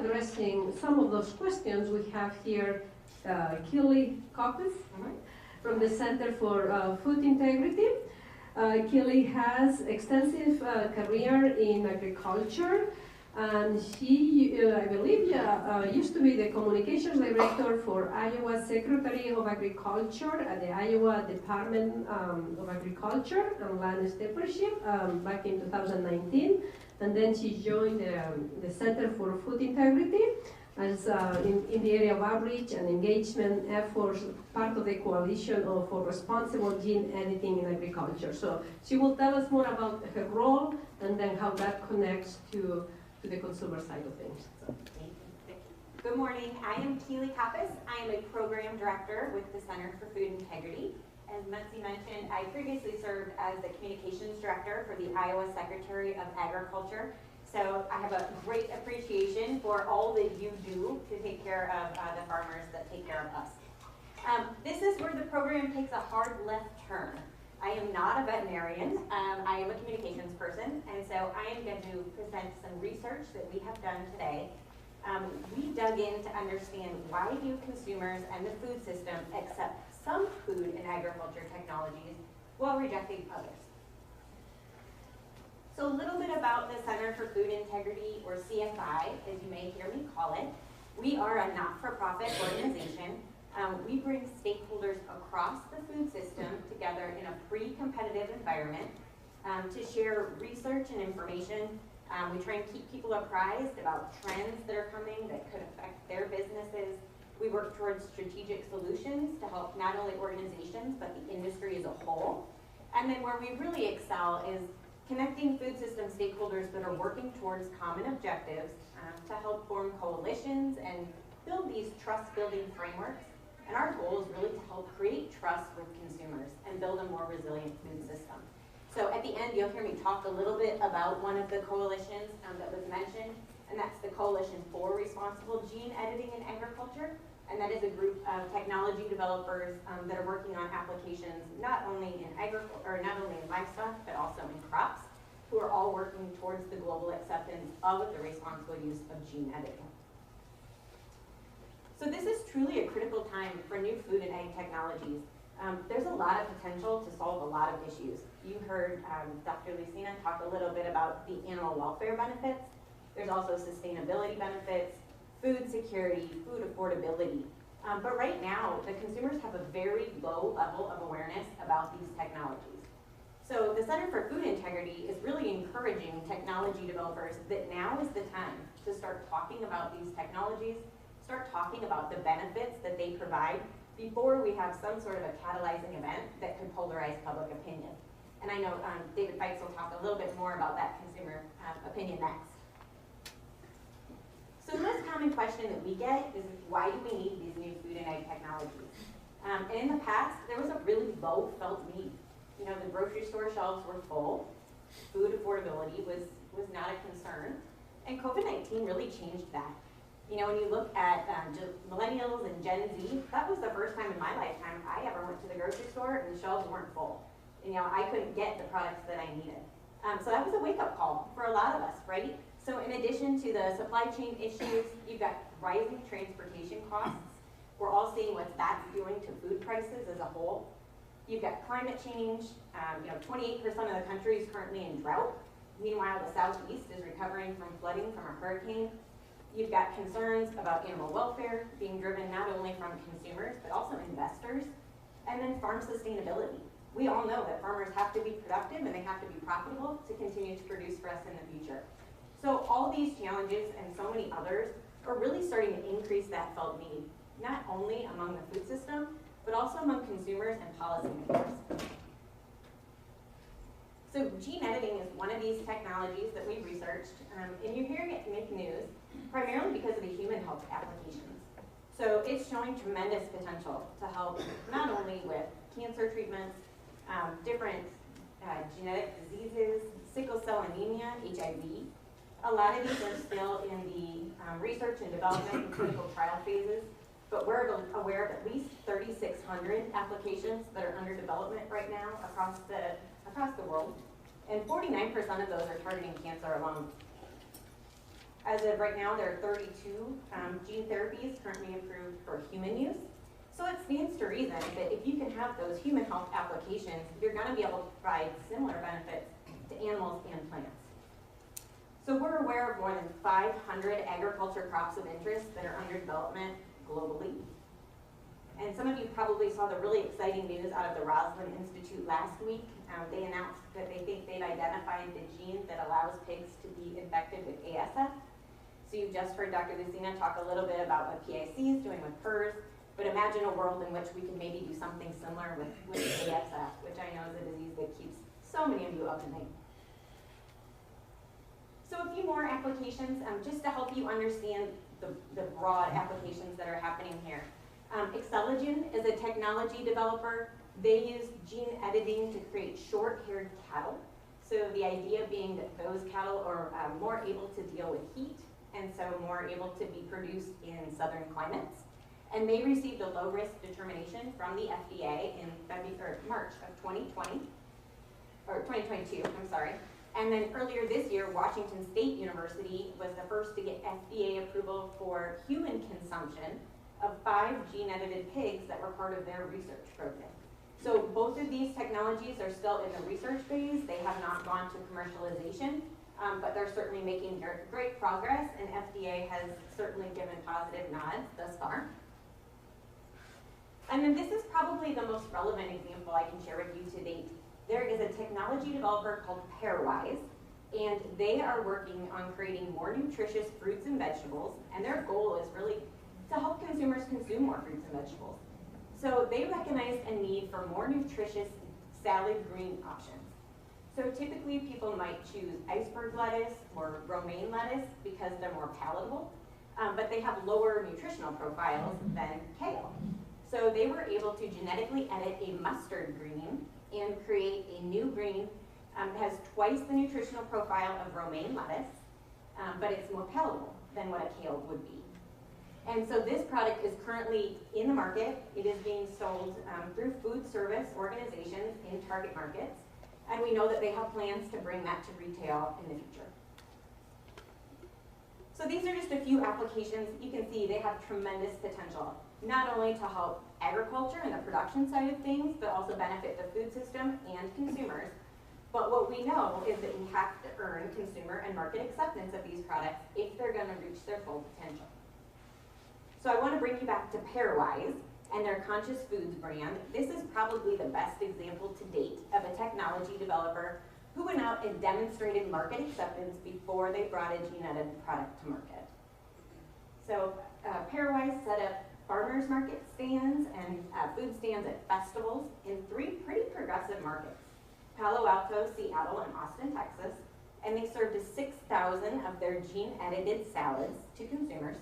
addressing some of those questions, we have here Keely Coppess from the Center for Food Integrity. Keely has extensive career in agriculture, and she, I believe, used to be the communications director for Iowa Secretary of Agriculture at the Iowa Department of Agriculture and Land Stewardship back in 2019. And then she joined the Center for Food Integrity as in the area of outreach and engagement efforts, part of the coalition for responsible gene editing in agriculture. So she will tell us more about her role and then how that connects to the consumer side of things. So. Good morning, I am Keely Coppess. I am a program director with the Center for Food Integrity. As Muncie mentioned, I previously served as the communications director for the Iowa Secretary of Agriculture. So I have a great appreciation for all that you do to take care of the farmers that take care of us. This is where the program takes a hard left turn. I am not a veterinarian, I am a communications person, and so I am going to present some research that we have done today. We dug in to understand why do consumers and the food system accept some food and agriculture technologies while rejecting others. So a little bit about the Center for Food Integrity, or CFI, as you may hear me call it. We are a not-for-profit organization. We bring stakeholders across the food system together in a pre-competitive environment to share research and information. We try and keep people apprised about trends that are coming that could affect their businesses. We work towards strategic solutions to help not only organizations, but the industry as a whole. And then where we really excel is connecting food system stakeholders that are working towards common objectives to help form coalitions and build these trust-building frameworks. And our goal is really to help create trust with consumers and build a more resilient food system. So at the end, you'll hear me talk a little bit about one of the coalitions that was mentioned, and that's the Coalition for Responsible Gene Editing in Agriculture. And that is a group of technology developers that are working on applications not only in livestock, but also in crops, who are all working towards the global acceptance of the responsible use of gene editing. So this is truly a critical time for new food and ag technologies. There's a lot of potential to solve a lot of issues. You heard Dr. Lucina talk a little bit about the animal welfare benefits. There's also sustainability benefits, food security, food affordability. But right now, the consumers have a very low level of awareness about these technologies. So the Center for Food Integrity is really encouraging technology developers that now is the time to start talking about these technologies, start talking about the benefits that they provide before we have some sort of a catalyzing event that could polarize public opinion. And I know David Fikes will talk a little bit more about that consumer opinion next. So the most common question that we get is, why do we need these new food and ag technologies? And in the past, there was a really low felt need. You know, the grocery store shelves were full, food affordability was not a concern, and COVID-19 really changed that. You know, when you look at millennials and Gen Z, that was the first time in my lifetime I ever went to the grocery store and the shelves weren't full. You know, I couldn't get the products that I needed. So that was a wake-up call for a lot of us, right? So in addition to the supply chain issues, you've got rising transportation costs. We're all seeing what that's doing to food prices as a whole. You've got climate change. 28% of the country is currently in drought. Meanwhile, the Southeast is recovering from flooding from a hurricane. You've got concerns about animal welfare being driven not only from consumers, but also investors. And then farm sustainability. We all know that farmers have to be productive and they have to be profitable to continue to produce for us in the future. So all these challenges and so many others are really starting to increase that felt need, not only among the food system, but also among consumers and policymakers. So gene editing is one of these technologies that we researched, and you're hearing it make news primarily because of the human health applications. So it's showing tremendous potential to help not only with cancer treatments, different genetic diseases, sickle cell anemia, HIV. A lot of these are still in the research and development and clinical trial phases, but we're aware of at least 3,600 applications that are under development right now across the world, and 49% of those are targeting cancer alone. As of right now, there are 32 gene therapies currently approved for human use. So it stands to reason that if you can have those human health applications, you're going to be able to provide similar benefits to animals and plants. So we're aware of more than 500 agriculture crops of interest that are under development globally. And some of you probably saw the really exciting news out of the Roslin Institute last week. They announced that they think they've identified the gene that allows pigs to be infected with ASF. So you just heard Dr. Lucina talk a little bit about what PIC is doing with PRRS, but imagine a world in which we can maybe do something similar with ASF, which I know is a disease that keeps so many of you up at night. So a few more applications, just to help you understand the broad applications that are happening here. Xceligene is a technology developer. They use gene editing to create short-haired cattle. So the idea being that those cattle are more able to deal with heat, and so more able to be produced in southern climates. And they received a low-risk determination from the FDA in March of 2020, or 2022, I'm sorry. And then earlier this year, Washington State University was the first to get FDA approval for human consumption of 5 gene-edited pigs that were part of their research program. So both of these technologies are still in the research phase. They have not gone to commercialization, but they're certainly making great progress, and FDA has certainly given positive nods thus far. And then this is probably the most relevant example I can share with you to date. There is a technology developer called Pairwise, and they are working on creating more nutritious fruits and vegetables, and their goal is really to help consumers consume more fruits and vegetables. So they recognize a need for more nutritious salad green options. So typically people might choose iceberg lettuce or romaine lettuce because they're more palatable, but they have lower nutritional profiles than kale. So they were able to genetically edit a mustard green and create a new green that has twice the nutritional profile of romaine lettuce, but it's more palatable than what a kale would be. And so this product is currently in the market. It is being sold through food service organizations in target markets. And we know that they have plans to bring that to retail in the future. So these are just a few applications. You can see they have tremendous potential, not only to help agriculture and the production side of things, but also benefit the food system and consumers. But what we know is that we have to earn consumer and market acceptance of these products if they're going to reach their full potential. So I want to bring you back to Pairwise and their Conscious Foods brand. This is probably the best example to date of a technology developer who went out and demonstrated market acceptance before they brought a gene-edited product to market. So Pairwise set up farmers market stands and food stands at festivals in 3 pretty progressive markets: Palo Alto, Seattle, and Austin, Texas. And they served 6,000 of their gene-edited salads to consumers.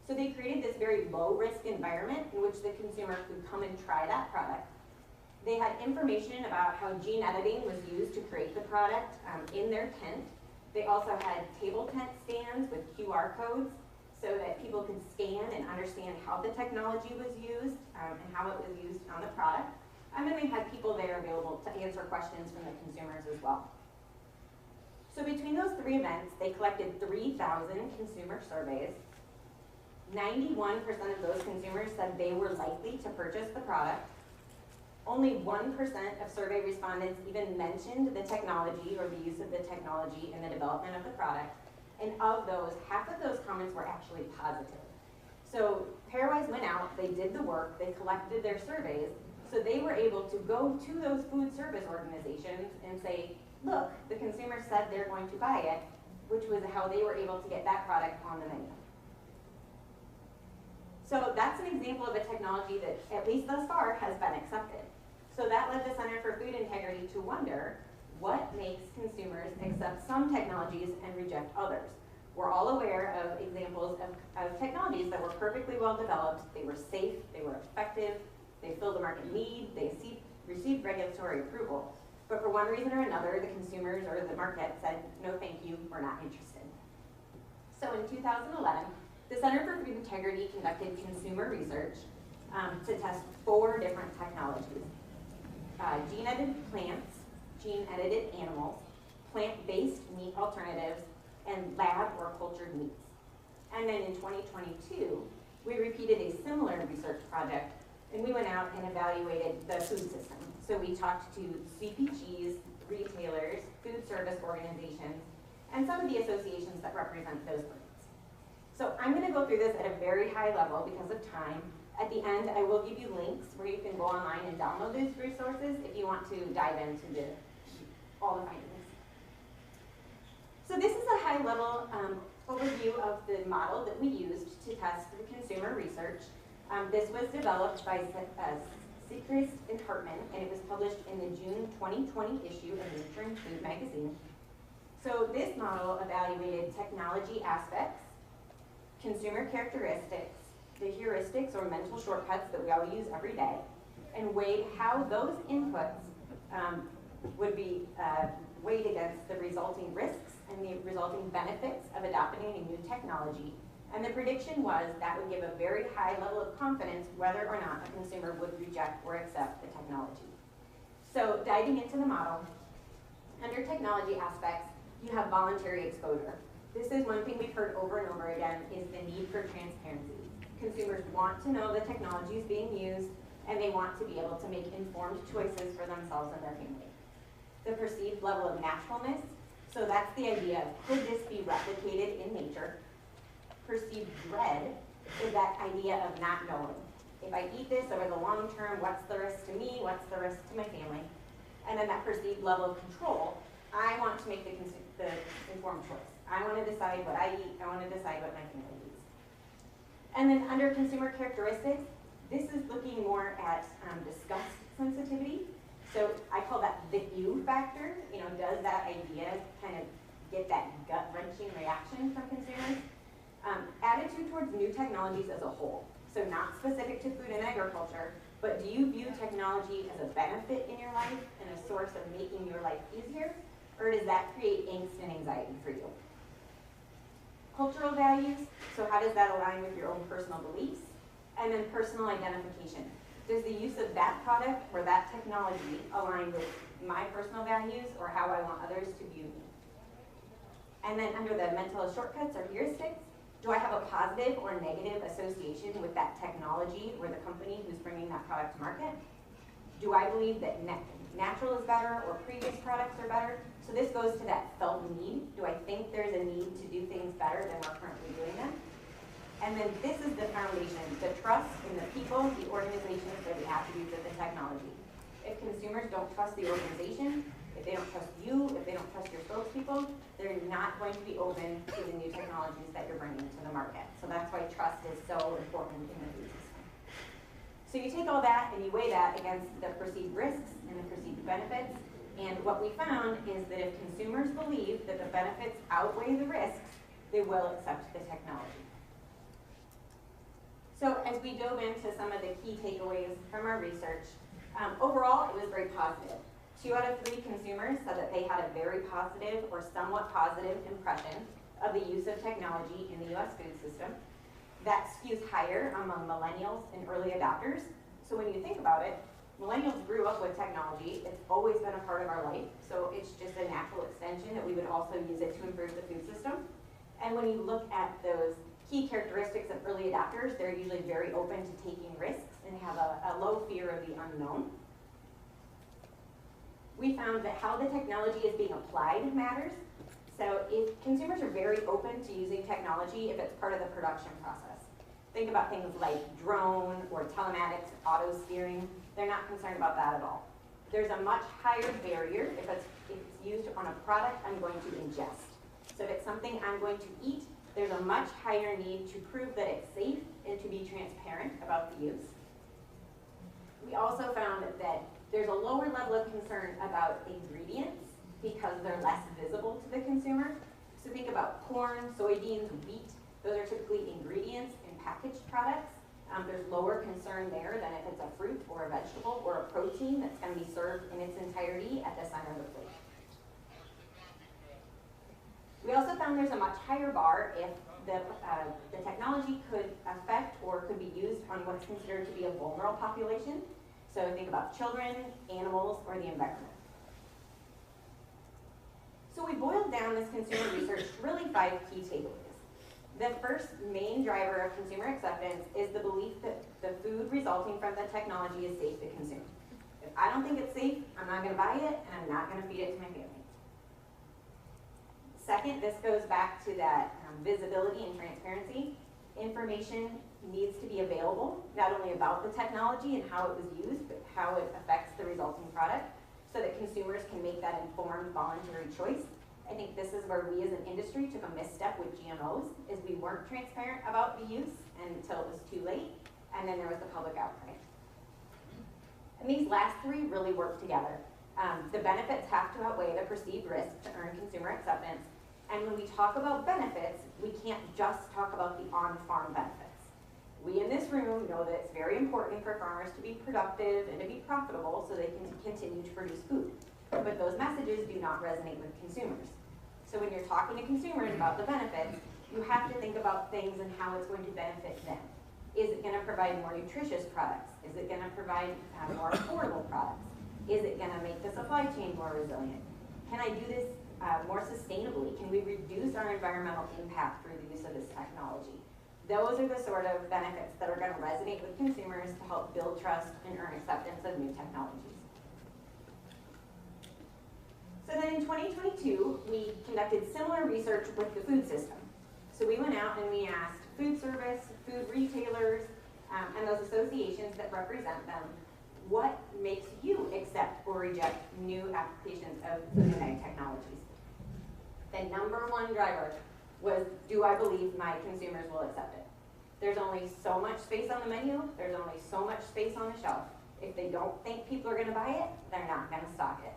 So they created this very low-risk environment in which the consumer could come and try that product. They had information about how gene editing was used to create the product in their tent. They also had table tent stands with QR codes so that people could scan and understand how the technology was used and how it was used on the product. And then they had people there available to answer questions from the consumers as well. So between those 3 events, they collected 3,000 consumer surveys. 91% of those consumers said they were likely to purchase the product. Only 1% of survey respondents even mentioned the technology or the use of the technology in the development of the product. And of those, half of those comments were actually positive. So Pairwise went out, they did the work, they collected their surveys, so they were able to go to those food service organizations and say, look, the consumer said they're going to buy it, which was how they were able to get that product on the menu. So that's an example of a technology that, at least thus far, has been accepted. So that led the Center for Food Integrity to wonder what makes consumers accept some technologies and reject others. We're all aware of examples of technologies that were perfectly well developed, they were safe, they were effective, they filled a market need, they received regulatory approval. But for one reason or another, the consumers or the market said, no thank you, we're not interested. So in 2011, the Center for Food Integrity conducted consumer research to test 4 different technologies: gene-edited plants, gene-edited animals, plant-based meat alternatives, and lab or cultured meats. And then in 2022, we repeated a similar research project, and we went out and evaluated the food system. So we talked to CPGs, retailers, food service organizations, and some of the associations that represent those brands. So I'm going to go through this at a very high level because of time. At the end, I will give you links where you can go online and download those resources if you want to dive into all the findings. So this is a high-level overview of the model that we used to test the consumer research. This was developed by Sechrist and Hartman, and it was published in the June 2020 issue of Nature and Food magazine. So this model evaluated technology aspects, consumer characteristics, the heuristics or mental shortcuts that we all use every day, and weighed how those inputs would be weighed against the resulting risks and the resulting benefits of adopting a new technology. And the prediction was that would give a very high level of confidence whether or not a consumer would reject or accept the technology. So diving into the model, under technology aspects, you have voluntary exposure. This is one thing we've heard over and over again is the need for transparency. Consumers want to know the technology is being used, and they want to be able to make informed choices for themselves and their family. The perceived level of naturalness, so that's the idea of could this be replicated in nature? Perceived dread is that idea of not knowing. If I eat this over the long term, what's the risk to me? What's the risk to my family? And then that perceived level of control, I want to make the informed choice. I want to decide what I eat. I want to decide what my family eats. And then under consumer characteristics, this is looking more at disgust sensitivity. So I call that the you factor. You know, does that idea kind of get that gut-wrenching reaction from consumers? Attitude towards new technologies as a whole. So not specific to food and agriculture, but do you view technology as a benefit in your life and a source of making your life easier? Or does that create angst and anxiety for you? Cultural values, so how does that align with your own personal beliefs? And then personal identification. Does the use of that product or that technology align with my personal values or how I want others to view me? And then under the mental shortcuts or heuristics, do I have a positive or negative association with that technology or the company who's bringing that product to market? Do I believe that natural is better or previous products are better? So this goes to that felt need. Do I think there's a need to do things better than we're currently doing them? And then this is the foundation, the trust in the people, the organizations, or the attributes of the technology. If consumers don't trust the organization, if they don't trust you, if they don't trust your spokespeople, they're not going to be open to the new technologies that you're bringing to the market. So that's why trust is so important in the food system. So you take all that and you weigh that against the perceived risks and the perceived benefits. And what we found is that if consumers believe that the benefits outweigh the risks, they will accept the technology. So as we dove into some of the key takeaways from our research, overall it was very positive. 2 out of 3 consumers said that they had a very positive or somewhat positive impression of the use of technology in the US food system. That skews higher among millennials and early adopters. So when you think about it, millennials grew up with technology. It's always been a part of our life. So it's just a natural extension that we would also use it to improve the food system. And when you look at those key characteristics of early adopters, they're usually very open to taking risks and have a low fear of the unknown. We found that how the technology is being applied matters. So if consumers are very open to using technology if it's part of the production process. Think about things like drone or telematics, auto steering. They're not concerned about that at all. There's a much higher barrier if it's used on a product I'm going to ingest. So if it's something I'm going to eat, there's a much higher need to prove that it's safe and to be transparent about the use. We also found that there's a lower level of concern about ingredients because they're less visible to the consumer. So think about corn, soybeans, wheat. Those are typically ingredients in packaged products. There's lower concern there than if it's a fruit or a vegetable or a protein that's going to be served in its entirety at the center of the plate. We also found there's a much higher bar if the technology could affect or could be used on what's considered to be a vulnerable population. So think about children, animals, or the environment. So So we boiled down this consumer research to really 5 key takeaways. The first main driver of consumer acceptance is the belief that the food resulting from the technology is safe to consume. If I don't think it's safe, I'm not going to buy it, and I'm not going to feed it to my family. Second, this goes back to that visibility and transparency. Information needs to be available, not only about the technology and how it was used, but how it affects the resulting product, so that consumers can make that informed, voluntary choice. I think this is where we as an industry took a misstep with GMOs, is we weren't transparent about the use until it was too late, and then there was the public outcry. And these last 3 really work together. The benefits have to outweigh the perceived risk to earn consumer acceptance. And when we talk about benefits, we can't just talk about the on-farm benefits. We in this room know that it's very important for farmers to be productive and to be profitable so they can continue to produce food. But those messages do not resonate with consumers. So when you're talking to consumers about the benefits, you have to think about things and how it's going to benefit them. Is it going to provide more nutritious products? Is it going to provide more affordable products? Is it going to make the supply chain more resilient? Can I do this more sustainably? Can we reduce our environmental impact through the use of this technology? Those are the sort of benefits that are going to resonate with consumers to help build trust and earn acceptance of new technologies. So then in 2022, we conducted similar research with the food system. So we went out and we asked food service, food retailers, and those associations that represent them, what makes you accept or reject new applications of food and ag technologies? The number 1 driver was, do I believe my consumers will accept it? There's only so much space on the menu, there's only so much space on the shelf. If they don't think people are gonna buy it, they're not gonna stock it.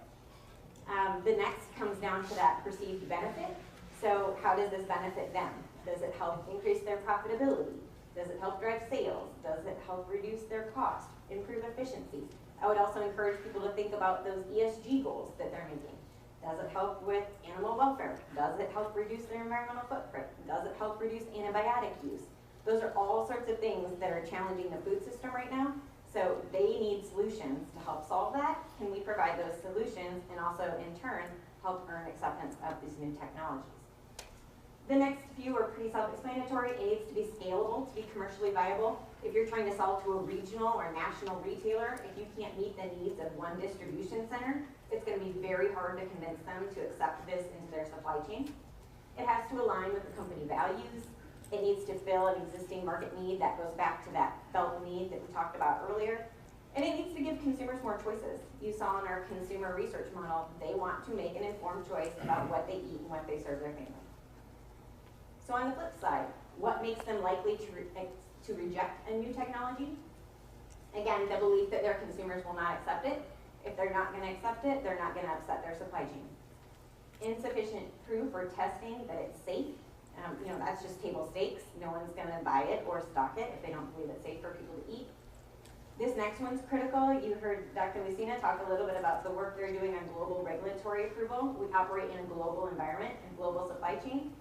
The next comes down to that perceived benefit. So how does this benefit them? Does it help increase their profitability? Does it help drive sales? Does it help reduce their cost, improve efficiency? I would also encourage people to think about those ESG goals that they're making. Does it help with animal welfare? Does it help reduce their environmental footprint? Does it help reduce antibiotic use? Those are all sorts of things that are challenging the food system right now. So they need solutions to help solve that. Can we provide those solutions and also in turn help earn acceptance of these new technologies? The next few are pretty self-explanatory. It needs to be scalable to be commercially viable. If you're trying to sell to a regional or national retailer, if you can't meet the needs of one distribution center, it's going to be very hard to convince them to accept this into their supply chain. It has to align with the company values. It needs to fill an existing market need. That goes back to that felt need that we talked about earlier. And it needs to give consumers more choices. You saw in our consumer research model, they want to make an informed choice about what they eat and what they serve their family. So on the flip side, what makes them likely to reject a new technology? Again, the belief that their consumers will not accept it. If they're not going to accept it, they're not going to upset their supply chain. Insufficient proof or testing that it's safe. That's just table stakes. No one's going to buy it or stock it if they don't believe it's safe for people to eat. This next one's critical. You heard Dr. Lucina talk a little bit about the work they're doing on global regulatory approval. We operate in a global environment and global supply chain.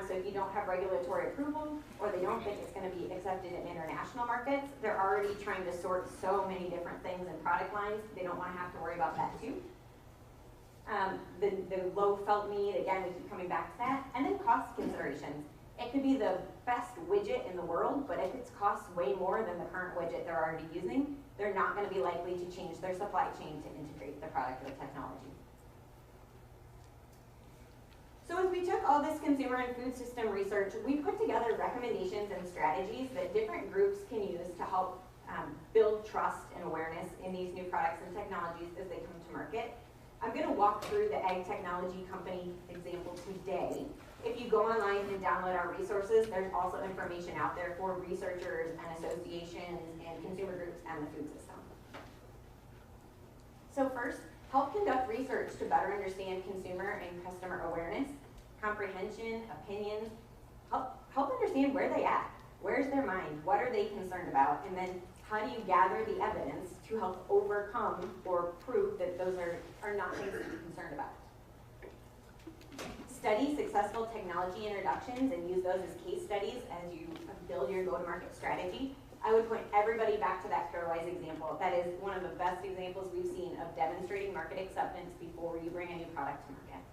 So if you don't have regulatory approval or they don't think it's going to be accepted in international markets, they're already trying to sort so many different things in product lines. They don't want to have to worry about that too. The low felt need, again, we keep coming back to that. And then cost considerations. It could be the best widget in the world, but if it costs way more than the current widget they're already using, they're not going to be likely to change their supply chain to integrate the product or the technology. So as we took all this consumer and food system research, we put together recommendations and strategies that different groups can use to help build trust and awareness in these new products and technologies as they come to market. I'm going to walk through the ag technology company example today. If you go online and download our resources, there's also information out there for researchers and associations and consumer groups and the food system. So first, help conduct research to better understand consumer and customer awareness, comprehension, opinions. Help understand where they at. Where's their mind? What are they concerned about? And then how do you gather the evidence to help overcome or prove that those are not things to be concerned about? Study successful technology introductions and use those as case studies as you build your go-to-market strategy. I would point everybody back to that Pairwise example. That is one of the best examples we've seen of demonstrating market acceptance before you bring a new product to market.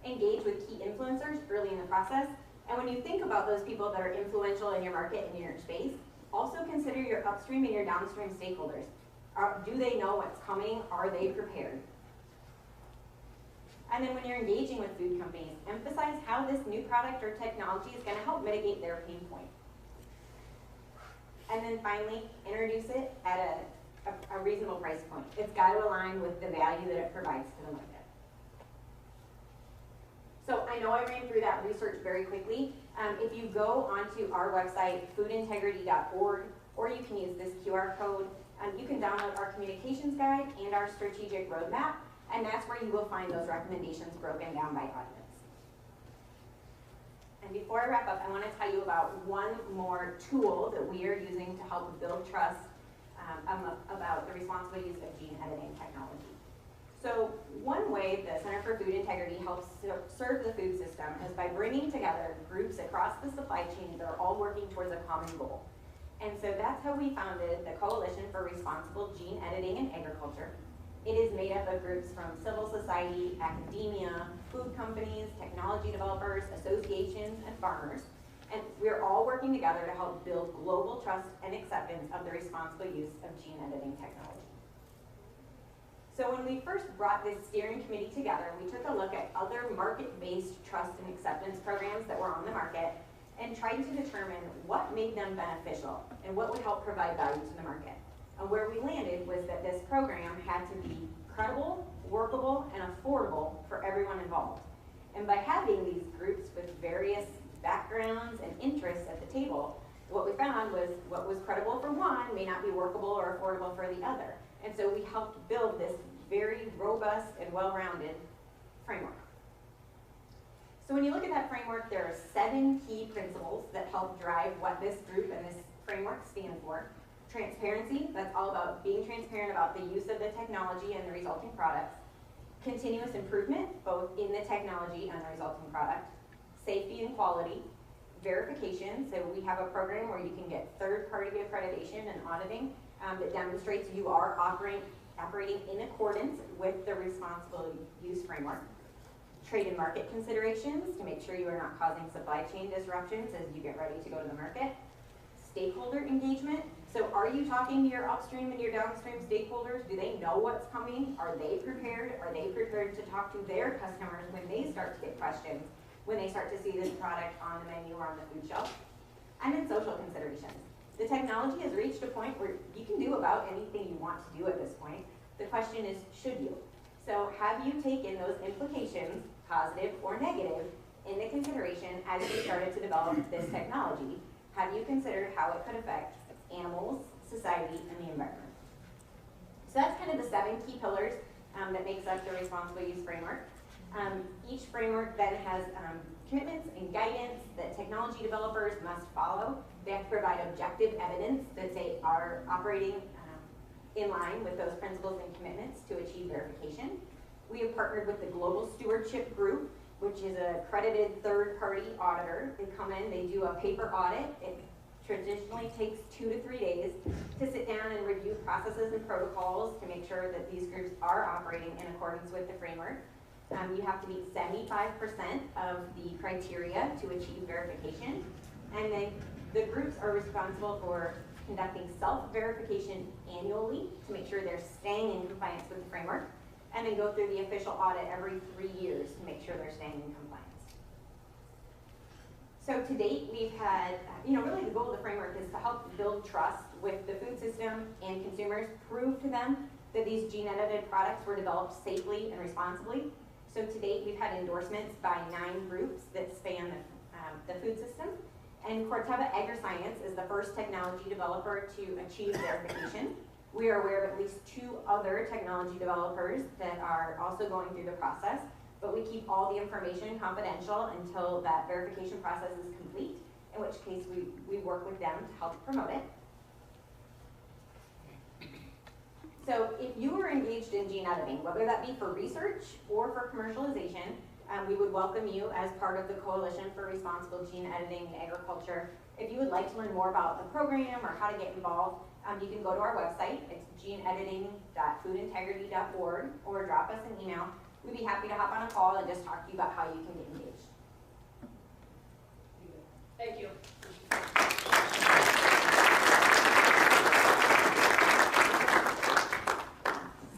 engage with key influencers early in the process. And when you think about those people that are influential in your market and in your space, also consider your upstream and your downstream stakeholders. Do they know what's coming? Are they prepared? And then when you're engaging with food companies, emphasize how this new product or technology is going to help mitigate their pain point. And then finally, introduce it at a reasonable price point. It's got to align with the value that it provides to the market. So I know I ran through that research very quickly. If you go onto our website, foodintegrity.org, or you can use this QR code, you can download our communications guide and our strategic roadmap, and that's where you will find those recommendations broken down by audience. And before I wrap up, I want to tell you about one more tool that we are using to help build trust about the responsible use of gene editing technology. So one way the Center for Food Integrity helps serve the food system is by bringing together groups across the supply chain that are all working towards a common goal. And so that's how we founded the Coalition for Responsible Gene Editing in Agriculture. It is made up of groups from civil society, academia, food companies, technology developers, associations, and farmers. And we're all working together to help build global trust and acceptance of the responsible use of gene editing technology. So when we first brought this steering committee together, we took a look at other market-based trust and acceptance programs that were on the market and tried to determine what made them beneficial and what would help provide value to the market. And where we landed was that this program had to be credible, workable, and affordable for everyone involved. And by having these groups with various backgrounds and interests at the table, what we found was what was credible for one may not be workable or affordable for the other. And so we helped build this very robust and well-rounded framework. So when you look at that framework, there are 7 key principles that help drive what this group and this framework stand for. Transparency, that's all about being transparent about the use of the technology and the resulting products. Continuous improvement, both in the technology and the resulting product. Safety and quality. Verification, so we have a program where you can get third-party accreditation and auditing that demonstrates you are operating in accordance with the responsible use framework. Trade and market considerations to make sure you are not causing supply chain disruptions as you get ready to go to the market. Stakeholder engagement, so are you talking to your upstream and your downstream stakeholders? Do they know what's coming? Are they prepared? Are they prepared to talk to their customers when they start to get questions, when they start to see this product on the menu or on the food shelf? And then social considerations. The technology has reached a point where you can do about anything you want to do at this point. The question is, should you? So have you taken those implications, positive or negative, into consideration as you started to develop this technology? Have you considered how it could affect animals, society, and the environment? So that's kind of the 7 key pillars that makes up the responsible use framework. Each framework then has commitments and guidance that technology developers must follow. They have to provide objective evidence that they are operating in line with those principles and commitments to achieve verification. We have partnered with the Global Stewardship Group, which is an accredited third-party auditor. They come in, they do a paper audit. It traditionally takes 2 to 3 days to sit down and review processes and protocols to make sure that these groups are operating in accordance with the framework. You have to meet 75% of the criteria to achieve verification. And then the groups are responsible for conducting self-verification annually to make sure they're staying in compliance with the framework, and then go through the official audit every 3 years to make sure they're staying in compliance. So to date, we've had, really the goal of the framework is to help build trust with the food system and consumers, prove to them that these gene-edited products were developed safely and responsibly. So to date, we've had endorsements by 9 groups that span the food system. And Corteva AgriScience is the first technology developer to achieve verification. We are aware of at least 2 other technology developers that are also going through the process, but we keep all the information confidential until that verification process is complete, in which case we work with them to help promote it. So if you are engaged in gene editing, whether that be for research or for commercialization, we would welcome you as part of the Coalition for Responsible Gene Editing in Agriculture. If you would like to learn more about the program or how to get involved, you can go to our website. It's geneediting.foodintegrity.org, or drop us an email. we'd be happy to hop on a call and just talk to you about how you can get engaged. Thank you.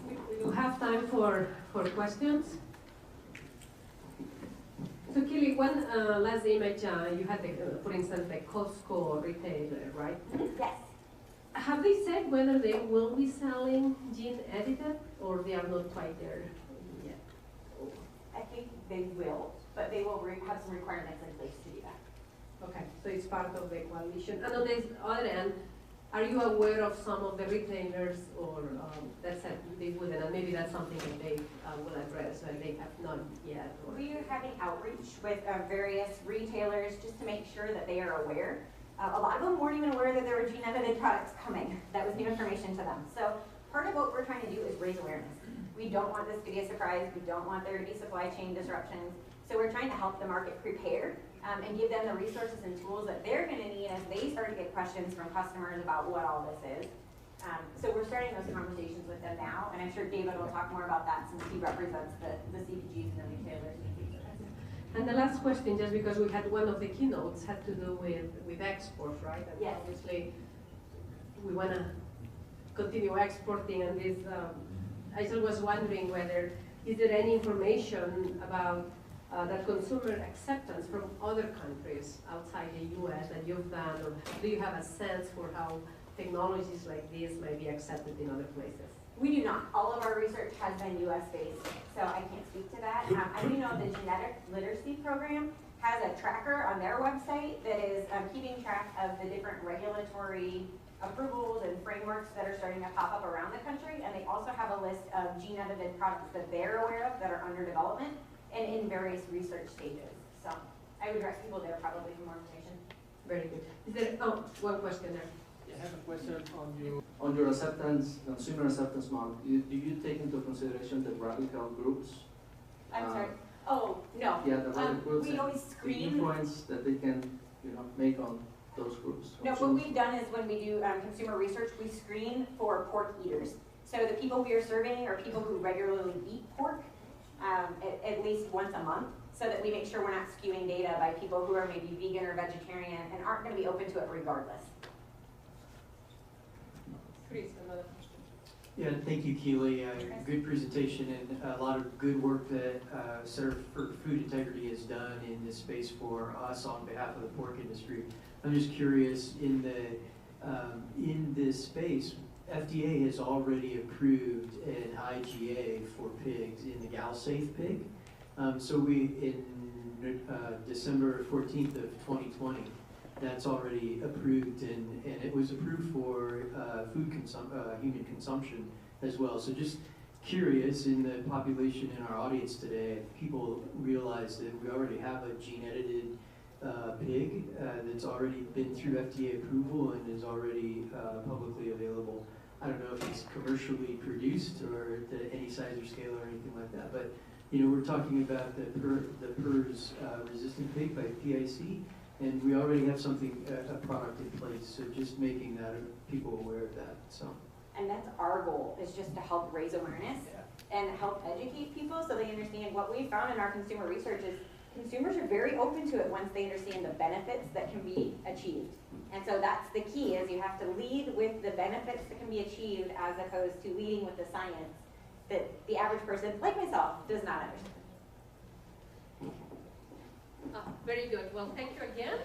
We do have time for questions. So Keely, one last image, you had, for instance, the Costco retailer, right? Yes. Have they said whether they will be selling gene edited or they are not quite there yet? I think they will, but they will have some requirements in place to do that. Okay, so it's part of the coalition. And on the other end, are you aware of some of the retailers or that said they wouldn't, and maybe that's something that they will address, and they have not yet? Or... We are having outreach with various retailers just to make sure that they are aware. A lot of them weren't even aware that there were gene-edited products coming. That was new information to them. So part of what we're trying to do is raise awareness. We don't want this to be a surprise. We don't want there to be supply chain disruptions. So we're trying to help the market prepare and give them the resources and tools that they're going to need as they start to get questions from customers about what all this is. So we're starting those conversations with them now, and I'm sure David will talk more about that since he represents the CPGs and the retailers. And the last question, just because we had one of the keynotes, had to do with exports, right? And yes. Obviously, we want to continue exporting, and this, I just was wondering whether, is there any information about that consumer acceptance from other countries outside the U.S. that you've done, or do you have a sense for how technologies like this might be accepted in other places? We do not. All of our research has been U.S. based, so I can't speak to that. I do know the Genetic Literacy Program has a tracker on their website that is keeping track of the different regulatory approvals and frameworks that are starting to pop up around the country, and they also have a list of gene-edited products that they're aware of that are under development and in various research stages. So I would direct people there probably for more information. Very good. Is there, one question there. I have a question on your acceptance, consumer acceptance model. Do you take into consideration the radical groups? I'm sorry. Oh, no. Yeah, the radical groups. We always the screen. influence that they can, make on those groups. No, what we've done is when we do consumer research, we screen for pork eaters. So the people we are surveying are people who regularly eat pork at least once a month, so that we make sure we're not skewing data by people who are maybe vegan or vegetarian and aren't going to be open to it regardless. Chris, another question. Yeah, thank you, Keely. Good presentation and a lot of good work that Center for Food Integrity has done in this space for us on behalf of the pork industry. I'm just curious, in this space, FDA has already approved an IGA for pigs in the GalSafe pig. So in December 14th of 2020, that's already approved, and it was approved for human consumption as well. So just curious, in the population in our audience today, if people realize that we already have a gene-edited pig that's already been through FDA approval and is already publicly available. I don't know if it's commercially produced or at any size or scale or anything like that, but we're talking about the PRRS resistant pig by PIC, and we already have a product in place. So just making that people aware of that. So. And that's our goal, is just to help raise awareness and help educate people so they understand. What we found in our consumer research is consumers are very open to it once they understand the benefits that can be achieved. And so that's the key, is you have to lead with the benefits that can be achieved as opposed to leading with the science that the average person, like myself, does not understand. Very good. Well, thank you again.